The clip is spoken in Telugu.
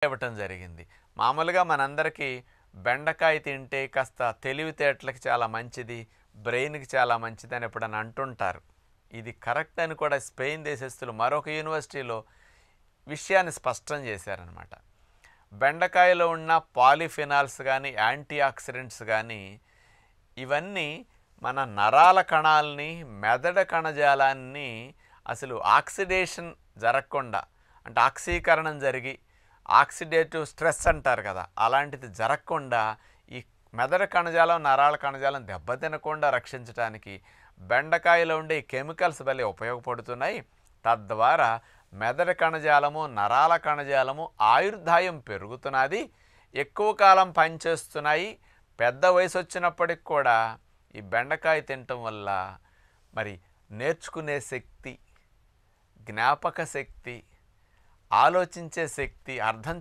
ఇవ్వటం జరిగింది. మామూలుగా మనందరికీ బెండకాయ తింటే కాస్త తెలివితేటలకి చాలా మంచిది, బ్రెయిన్‌కి చాలా మంచిదని ఎప్పుడన్నా అంటుంటారు. ఇది కరెక్ట్ అని కూడా స్పెయిన్ దేశస్థులు మరొక యూనివర్సిటీలో విషయాన్ని స్పష్టం చేశారనమాట. బెండకాయలో ఉన్న పాలిఫినాల్స్ కానీ, యాంటీ ఆక్సిడెంట్స్ కానీ ఇవన్నీ మన నరాల కణాలని, మెదడు కణజాలాన్ని అసలు ఆక్సిడేషన్ జరగకుండా, అంటే ఆక్సీకరణం జరిగి ఆక్సిడేటివ్ స్ట్రెస్ అంటారు కదా, అలాంటిది జరగకుండా ఈ మెదడు కణజాలం, నరాల కణజాలం దెబ్బతినకుండా రక్షించడానికి బెండకాయలో ఉండే ఈ కెమికల్స్ భలే ఉపయోగపడుతున్నాయి. తద్వారా మెదడు కణజాలము, నరాల కణజాలము ఆయుర్దాయం పెరుగుతున్నది, ఎక్కువ కాలం పనిచేస్తున్నాయి. పెద్ద వయసు వచ్చినప్పటికి కూడా ఈ బెండకాయ తినటం వల్ల మరి నేర్చుకునే శక్తి, జ్ఞాపక శక్తి, ఆలోచించే శక్తి, అర్థం